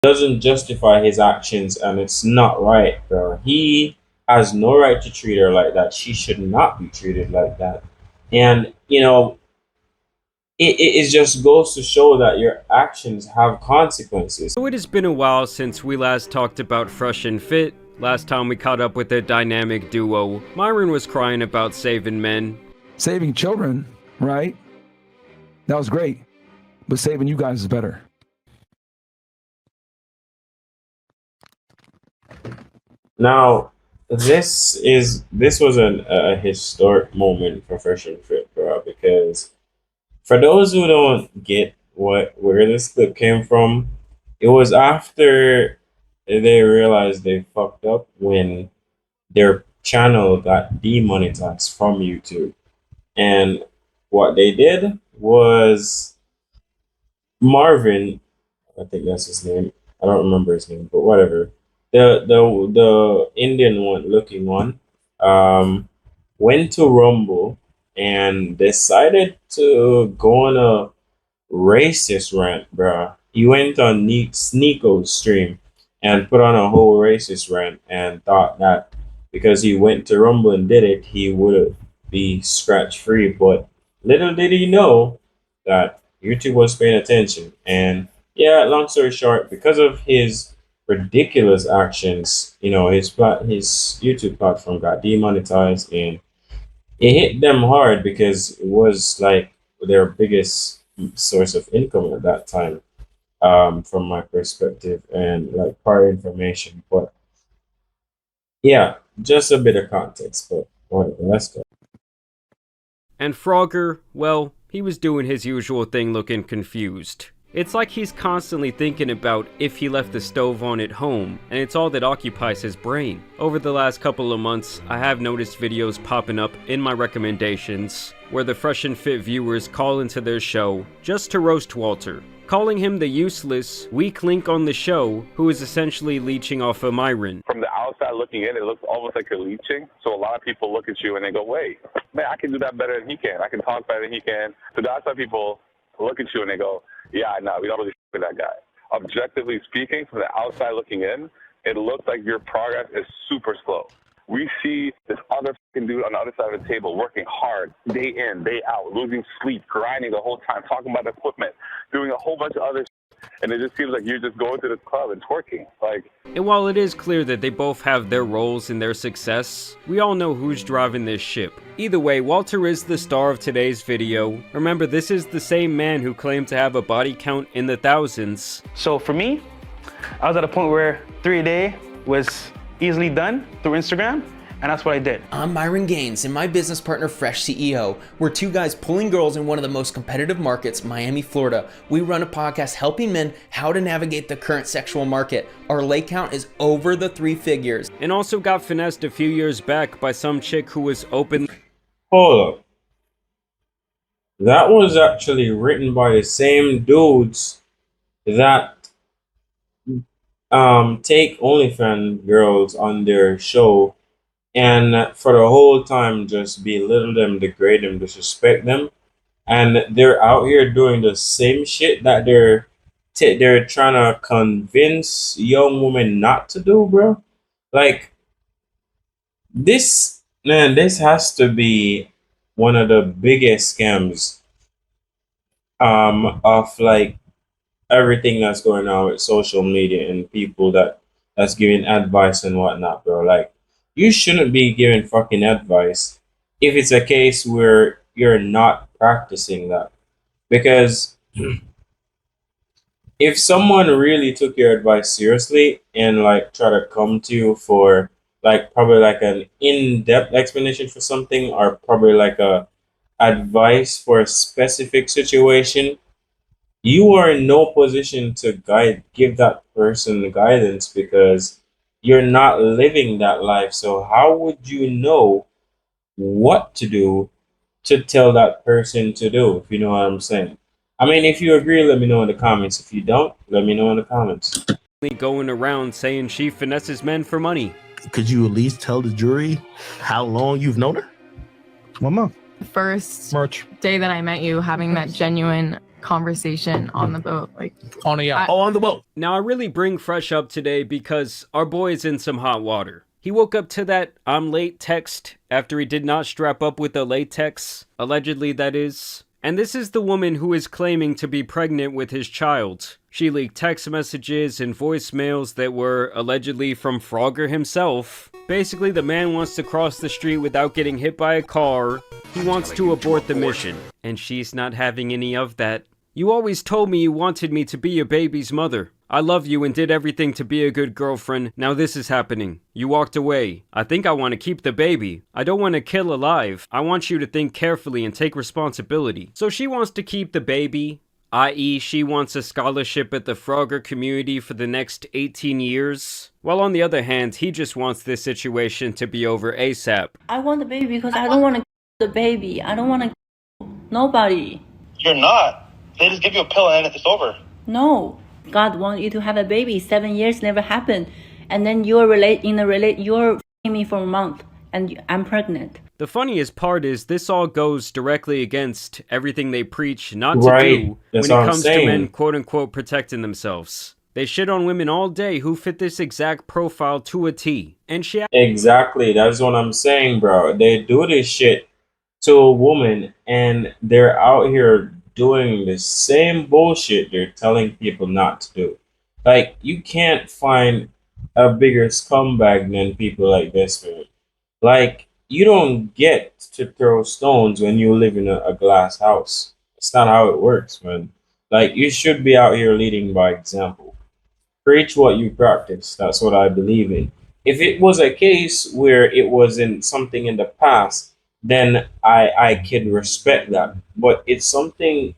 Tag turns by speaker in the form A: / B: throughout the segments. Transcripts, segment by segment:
A: doesn't justify his actions, and it's not right, bro. He has no right to treat her like that. She should not be treated like that. And it just goes to show that your actions have consequences.
B: So it has been a while since we last talked about Fresh and Fit. Last time we caught up with their dynamic duo, Myron was crying about saving men.
C: Saving children, right? That was great. But saving you guys is better.
A: Now, this was a historic moment for Fresh and Fit, bro, because for those who don't get where this clip came from, it was after they realized they fucked up when their channel got demonetized from YouTube. And what they did was Marvin, I think that's his name. I don't remember his name, but whatever. The Indian one looking one um went to Rumble and decided to go on a racist rant, bruh. He went on Sneeko's stream and put on a whole racist rant and thought that because he went to Rumble and did it, he would be scratch free. But little did he know that YouTube was paying attention. And yeah, long story short, because of his ridiculous actions, his YouTube platform got demonetized, and it hit them hard because it was like their biggest source of income at that time, from my perspective and like prior information. But yeah, just a bit of context, but whatever, let's go.
B: And Frogger, well, he was doing his usual thing looking confused. It's like he's constantly thinking about if he left the stove on at home, and it's all that occupies his brain. Over the last couple of months, I have noticed videos popping up in my recommendations where the Fresh and Fit viewers call into their show just to roast Walter, calling him the useless, weak link on the show who is essentially leeching off of Myron.
D: From the outside looking in, it looks almost like you're leeching. So a lot of people look at you and they go, wait, man, I can do that better than he can. I can talk better than he can. So that's why people look at you and they go, yeah, no, we don't really with that guy. Objectively speaking, from the outside looking in, it looks like your progress is super slow. We see this other fucking dude on the other side of the table working hard, day in, day out, losing sleep, grinding the whole time, talking about equipment, doing a whole bunch of other shit, and it just seems like you're just going to the club and twerking.
B: And while it is clear that they both have their roles in their success, we all know who's driving this ship. Either way, Walter is the star of today's video. Remember, this is the same man who claimed to have a body count in the thousands.
E: So for me, I was at a point where 3 a day was easily done through Instagram, and that's what I did.
F: I'm Myron Gaines, and my business partner, Fresh CEO. We're two guys pulling girls in one of the most competitive markets, Miami, Florida. We run a podcast helping men how to navigate the current sexual market. Our lay count is over the 3 figures.
B: And also got finessed a few years back by some chick who was open.
A: Hold up. That was actually written by the same dudes that take OnlyFans girls on their show and for the whole time just belittle them, degrade them, disrespect them, and they're out here doing the same shit that they're trying to convince young women not to do, bro. Like this, man, this has to be one of the biggest scams of like everything that's going on with social media and people that's giving advice and whatnot, bro. Like, you shouldn't be giving fucking advice if it's a case where you're not practicing that. Because if someone really took your advice seriously and like try to come to you for like probably like an in-depth explanation for something, or probably like a advice for a specific situation, you are in no position to give that person the guidance because you're not living that life. So how would you know what to do to tell that person to do, if you know what I'm saying? I mean, if you agree, let me know in the comments. If you don't, let me know in the comments.
B: Going around saying she finesses men for money.
G: Could you at least tell the jury how long you've known her?
C: 1 month.
H: First
C: March.
H: day that I met you, having that genuine conversation on the boat. Like
G: On the yacht. On the boat.
B: Now, I really bring Fresh up today because our boy is in some hot water. He woke up to that "I'm late" text after he did not strap up with the latex, allegedly that is. And this is the woman who is claiming to be pregnant with his child. She leaked text messages and voicemails that were allegedly from Frogger himself. Basically, the man wants to cross the street without getting hit by a car. He wants to abort the mission, and she's not having any of that. You always told me you wanted me to be your baby's mother. I love you and did everything to be a good girlfriend. Now this is happening. You walked away. I think I want to keep the baby. I don't want to kill alive. I want you to think carefully and take responsibility. So she wants to keep the baby, i.e. she wants a scholarship at the Frogger community for the next 18 years. While on the other hand, he just wants this situation to be over ASAP.
I: I want the baby because I don't want to the baby. I don't want to nobody.
J: You're not. They just give you a pill and it's over.
I: No. God wants you to have a baby. 7 years never happened. And then you're you're f***ing me for a month and I'm pregnant.
B: The funniest part is this all goes directly against everything they preach not to do
A: That's
B: when
A: what
B: it
A: I'm
B: comes to
A: saying.
B: men quote-unquote protecting themselves. They shit on women all day who fit this exact profile to a T. And she
A: Exactly. That's what I'm saying, bro. They do this shit to a woman and they're out here doing the same bullshit they're telling people not to do. Like, you can't find a bigger scumbag than people like this, man. Like, you don't get to throw stones when you live in a glass house. It's not how it works, man. Like, you should be out here leading by example. Preach what you practice. That's what I believe in. If it was a case where it was in something in the past, then I could respect that. But it's something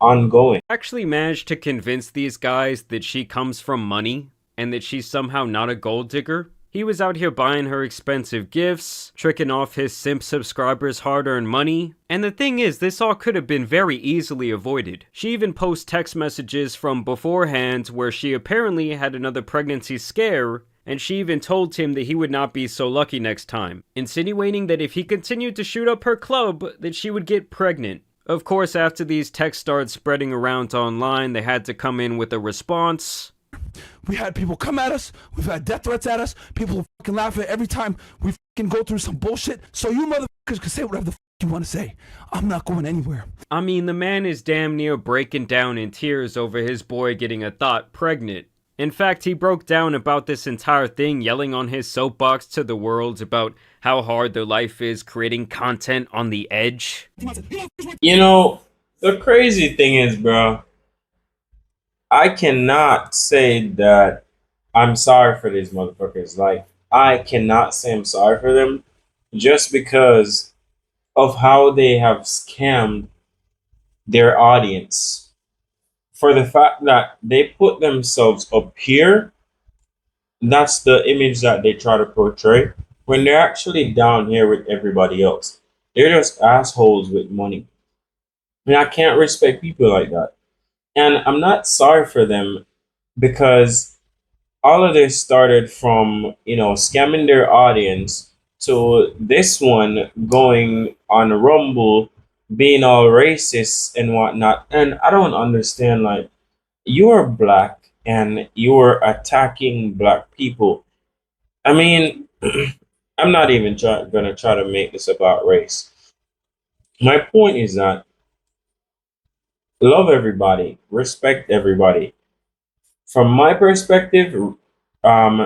A: ongoing.
B: actually managed to convince these guys that she comes from money and that she's somehow not a gold digger. He was out here buying her expensive gifts, tricking off his simp subscribers' hard-earned money. And the thing is, this all could have been very easily avoided. She even posts text messages from beforehand where she apparently had another pregnancy scare, and she even told him that he would not be so lucky next time, insinuating that if he continued to shoot up her club, that she would get pregnant. Of course, after these texts started spreading around online, they had to come in with a response.
C: We had people come at us. We've had death threats at us. People fucking laugh at every time we fucking go through some bullshit. So you motherfuckers can say whatever the fuck you want to say. I'm not going anywhere.
B: I mean, the man is damn near breaking down in tears over his boy getting a thought pregnant. In fact, he broke down about this entire thing, yelling on his soapbox to the world about how hard their life is creating content on the edge.
A: You know, the crazy thing is, bro, I cannot say that I'm sorry for these motherfuckers. Like, I cannot say I'm sorry for them just because of how they have scammed their audience. For the fact that they put themselves up here, that's the image that they try to portray when they're actually down here with everybody else. They're just assholes with money. I mean, I can't respect people like that. And I'm not sorry for them because all of this started from, scamming their audience to this one going on Rumble, being all racist and whatnot. And I don't understand, like, you are black and you're attacking black people. I mean, I'm not even gonna try to make this about race. My point is that love everybody, respect everybody. From my perspective,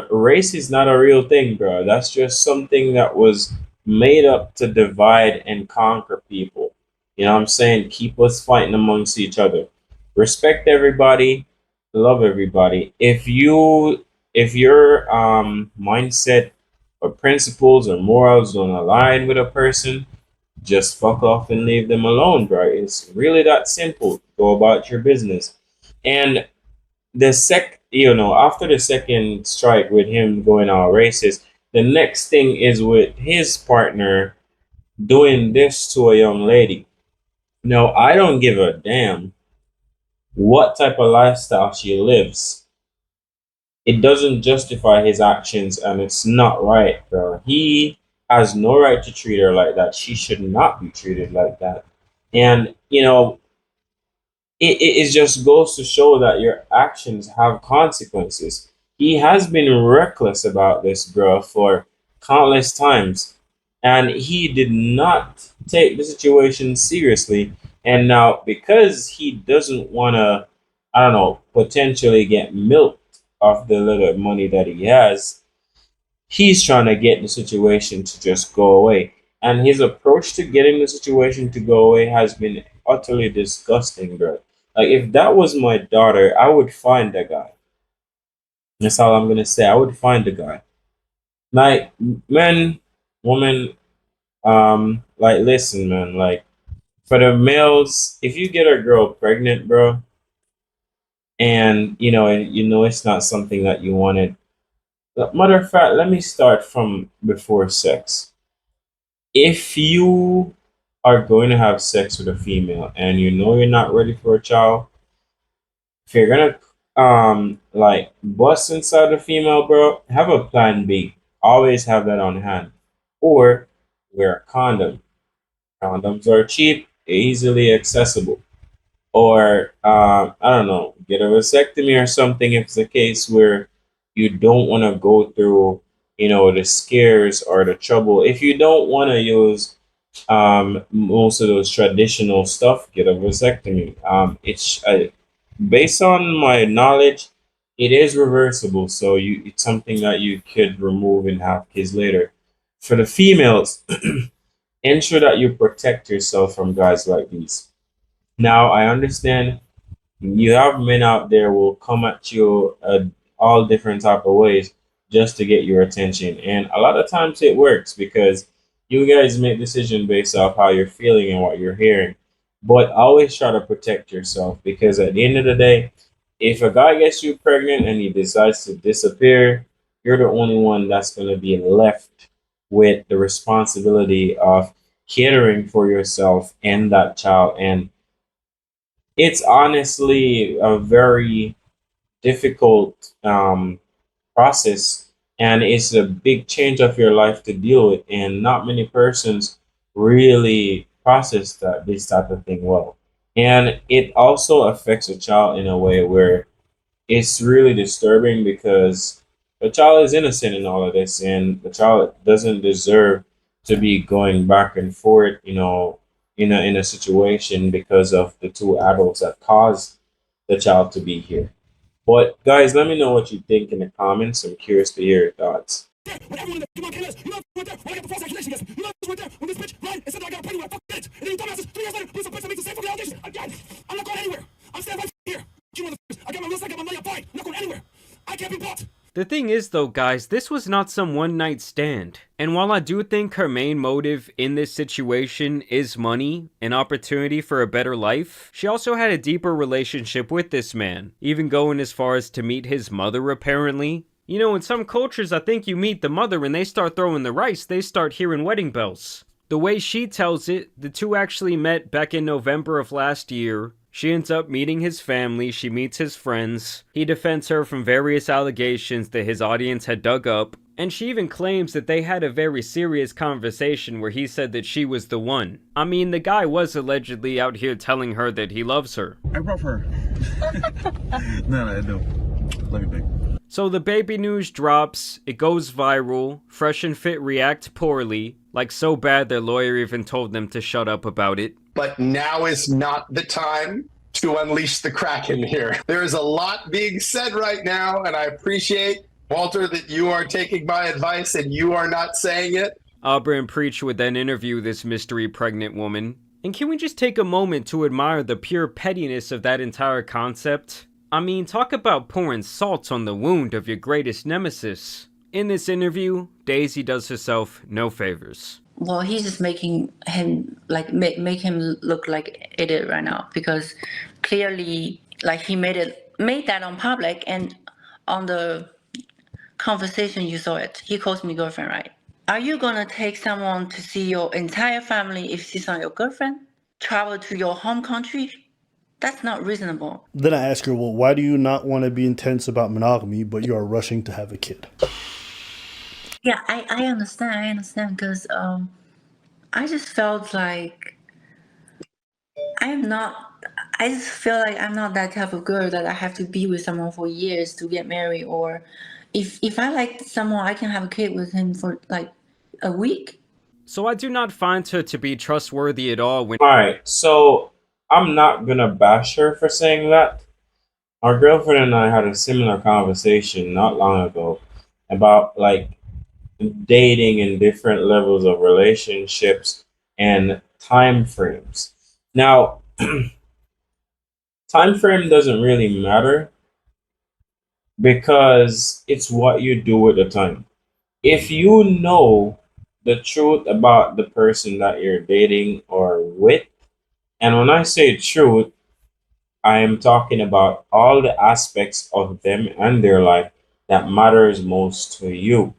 A: race is not a real thing, bro. That's just something that was made up to divide and conquer people. You know what I'm saying? Keep us fighting amongst each other. Respect everybody, love everybody. If your mindset or principles or morals don't align with a person, just fuck off and leave them alone, bro. It's really that simple. Go about your business. And after the second strike with him going all racist, the next thing is with his partner doing this to a young lady. Now, I don't give a damn what type of lifestyle she lives. It doesn't justify his actions and it's not right, bro. He has no right to treat her like that. She should not be treated like that. And, it just goes to show that your actions have consequences. He has been reckless about this girl for countless times, and he did not take the situation seriously. And now, because he doesn't want to, I don't know, potentially get milked off the little money that he has, he's trying to get the situation to just go away. And his approach to getting the situation to go away has been utterly disgusting, bro. Like, if that was my daughter, I would find the guy. That's all I'm gonna say. I would find the guy. Like, men, women, like, listen, man. Like, for the males, if you get a girl pregnant, bro, and you know it's not something that you wanted. Matter of fact, let me start from before sex. If you are going to have sex with a female and you know you're not ready for a child, if you're gonna like bust inside a female, bro, have a plan B. Always have that on hand. Or wear a condom. Condoms are cheap, easily accessible. Or I don't know, get a vasectomy or something if it's a case where you don't want to go through, the scares or the trouble. If you don't want to use most of those traditional stuff, get a vasectomy. It's based on my knowledge, it is reversible, so it's something that you could remove and have kids later. For the females, ensure that you protect yourself from guys like these. Now, I understand you have men out there will come at you all different type of ways just to get your attention, and a lot of times it works because you guys make decision based off how you're feeling and what you're hearing. But always try to protect yourself, because at the end of the day, if a guy gets you pregnant and he decides to disappear, you're the only one that's going to be left with the responsibility of catering for yourself and that child. And it's honestly a very difficult process, and it's a big change of your life to deal with, and not many persons really process this type of thing well. And it also affects a child in a way where it's really disturbing, because the child is innocent in all of this, and the child doesn't deserve to be going back and forth, in a situation because of the two adults that caused the child to be here. But guys, let me know what you think in the comments. I'm curious to hear your thoughts.
C: When everyone in the come on, KLS, you know went there when I got the false accusation against me. You know went there when this bitch lied and said that I got a pregnant when I fucking did it. And then you dumbasses 3 years later put some bitch that makes the same fucking allegations again. I'm not going anywhere. I'm staying right here. You motherfuckers, I got my wheels, I got my money, I'm fine. I'm not going anywhere. I can't be bought.
B: The thing is though, guys, this was not some one night stand. And while I do think her main motive in this situation is money, an opportunity for a better life, she also had a deeper relationship with this man, even going as far as to meet his mother apparently. You know, in some cultures, I think you meet the mother and they start throwing the rice, they start hearing wedding bells. The way she tells it, the two actually met back in November of last year. She ends up meeting his family, she meets his friends. He defends her from various allegations that his audience had dug up, and she even claims that they had a very serious conversation where he said that she was the one. I mean, the guy was allegedly out here telling her that he loves her.
K: I love her. No, I don't. Love you, babe.
B: So the baby news drops, it goes viral, Fresh and Fit react poorly, like so bad their lawyer even told them to shut up about it.
L: But now is not the time to unleash the Kraken here. There is a lot being said right now, and I appreciate, Walter, that you are taking my advice and you are not saying it.
B: Aubrey and Preach would then interview this mystery pregnant woman. And can we just take a moment to admire the pure pettiness of that entire concept? I mean, talk about pouring salt on the wound of your greatest nemesis. In this interview, Daisy does herself no favors.
I: Well, he's just making him like make him look like idiot right now, because clearly like he made that on public, and on the conversation you saw it. He calls me girlfriend, right? Are you gonna take someone to see your entire family if she's not your girlfriend? Travel to your home country? That's not reasonable.
M: Then I ask her, well, why do you not want to be intense about monogamy, but you are rushing to have a kid?
I: Yeah, I understand, because I just felt like I'm not I just feel like I'm not that type of girl that I have to be with someone for years to get married. Or if I like someone, I can have a kid with him for like a week.
B: So I do not find her to be trustworthy at all when.
A: Alright, so I'm not gonna bash her for saying that. Our girlfriend and I had a similar conversation not long ago about like dating and different levels of relationships and time frames. Now, time frame doesn't really matter because it's what you do at the time. If you know the truth about the person that you're dating or with, and when I say truth, I am talking about all the aspects of them and their life that matters most to you.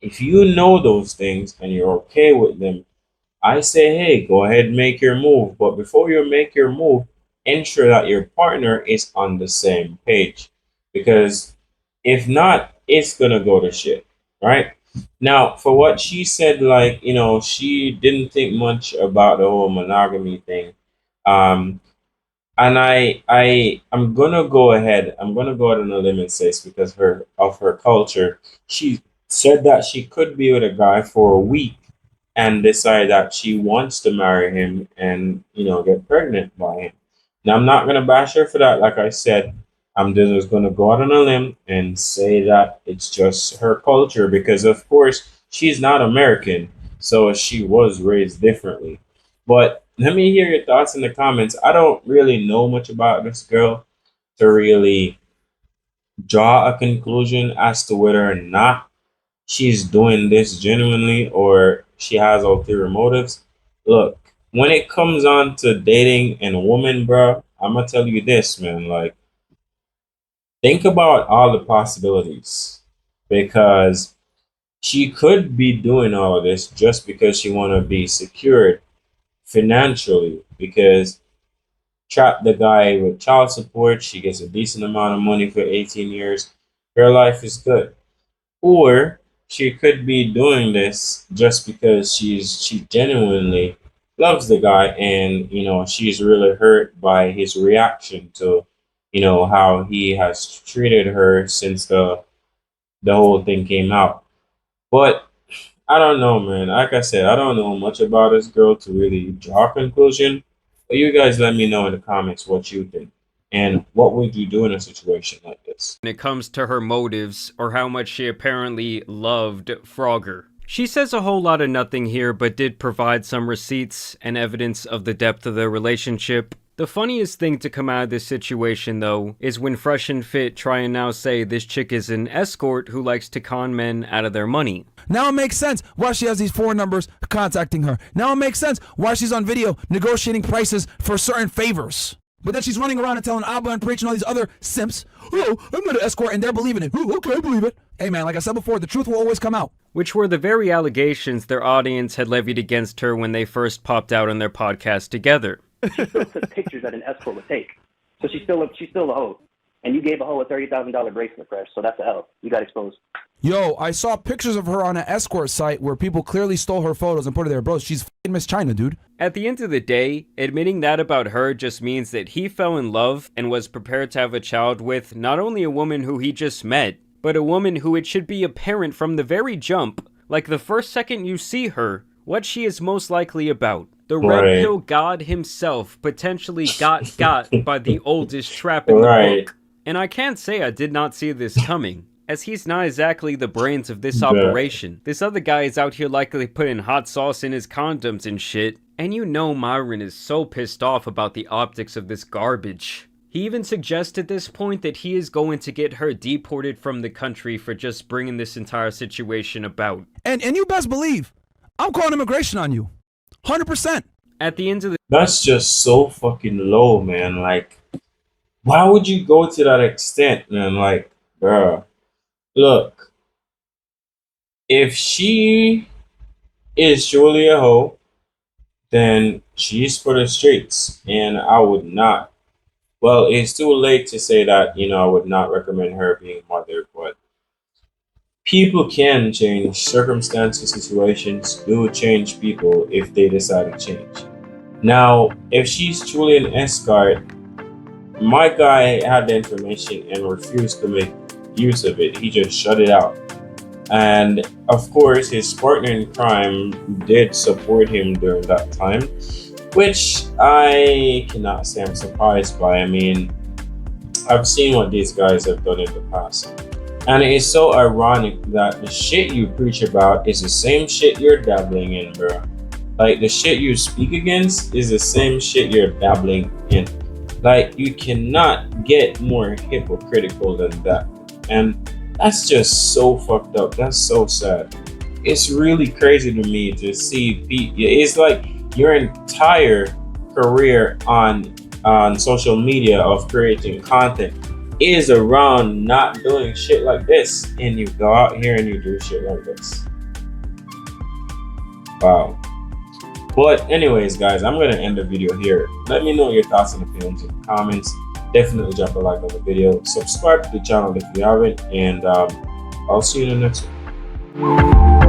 A: If you know those things and you're okay with them, I say, hey, go ahead and make your move. But before you make your move, ensure that your partner is on the same page. Because if not, it's gonna go to shit. Right? Now, for what she said, like, she didn't think much about the whole monogamy thing. Um, and I'm gonna go ahead. I'm gonna go out on a limb and say it's because her culture. She said that she could be with a guy for a week and decide that she wants to marry him and get pregnant by him. Now I'm not gonna bash her for that. Like I said, I'm just gonna go out on a limb and say that it's just her culture because of course she's not American, so she was raised differently. But let me hear your thoughts in the comments. I don't really know much about this girl to really draw a conclusion as to whether or not she's doing this genuinely or she has ulterior motives. Look, when it comes on to dating and a woman, bro, I'm gonna tell you this, man. Like, think about all the possibilities because she could be doing all of this just because she want to be secured financially because trap the guy with child support. She gets a decent amount of money for 18 years. Her life is good. Or she could be doing this just because she genuinely loves the guy and she's really hurt by his reaction to how he has treated her since the whole thing came out. But I don't know, man. Like I said, I don't know much about this girl to really draw a conclusion. But you guys let me know in the comments what you think. And what would you do in a situation like this?
B: When it comes to her motives or how much she apparently loved Frogger. She says a whole lot of nothing here, but did provide some receipts and evidence of the depth of their relationship. The funniest thing to come out of this situation, though, is when Fresh and Fit try and now say this chick is an escort who likes to con men out of their money.
C: Now it makes sense why she has these phone numbers contacting her. Now it makes sense why she's on video negotiating prices for certain favors. But then she's running around and telling Abba and Preach and all these other simps, oh, I'm going to escort, and they're believing it. Oh, okay, I believe it. Hey, man, like I said before, the truth will always come out.
B: Which were the very allegations their audience had levied against her when they first popped out on their podcast together.
N: She still took pictures that an escort would take. So she's still a hoe. And you gave a hoe a $30,000 bracelet, Fresh, so that's a hoe. You got exposed.
C: Yo, I saw pictures of her on an escort site where people clearly stole her photos and put her there. Bro, she's f***ing Miss China, dude.
B: At the end of the day, admitting that about her just means that he fell in love and was prepared to have a child with not only a woman who he just met, but a woman who it should be apparent from the very jump, like the first second you see her, what she is most likely about. The red pill god himself potentially got by the oldest trap in the book. And I can't say I did not see this coming, as he's not exactly the brains of this operation. This other guy is out here likely putting hot sauce in his condoms and shit. And you know Myron is so pissed off about the optics of this garbage. He even suggests at this point that he is going to get her deported from the country for just bringing this entire situation about.
C: And you best believe, I'm calling immigration on you. 100%.
B: At the end of the...
A: That's just so fucking low, man. Like, why would you go to that extent, man? Like, bruh. Look, if she is truly a hoe, then she's for the streets. And I would not. Well, it's too late to say that, I would not recommend her being a mother, but people can change. Circumstances, situations do change people if they decide to change. Now, if she's truly an escort, my guy had the information and refused to make use of it. He just shut it out. And of course, his partner in crime did support him during that time, which I cannot say I'm surprised by. I mean, I've seen what these guys have done in the past. And it is so ironic that the shit you preach about is the same shit you're dabbling in, bro. Like, the shit you speak against is the same shit you're dabbling in. Like, you cannot get more hypocritical than that. And that's just so fucked up. That's so sad. It's really crazy to me to see people. It's like your entire career on social media of creating content is around not doing shit like this, and you go out here and you do shit like this. Wow. But anyways, guys, I'm gonna end the video here. Let me know your thoughts and opinions in the comments. Definitely drop a like on the video. Subscribe to the channel if you haven't, and I'll see you in the next one.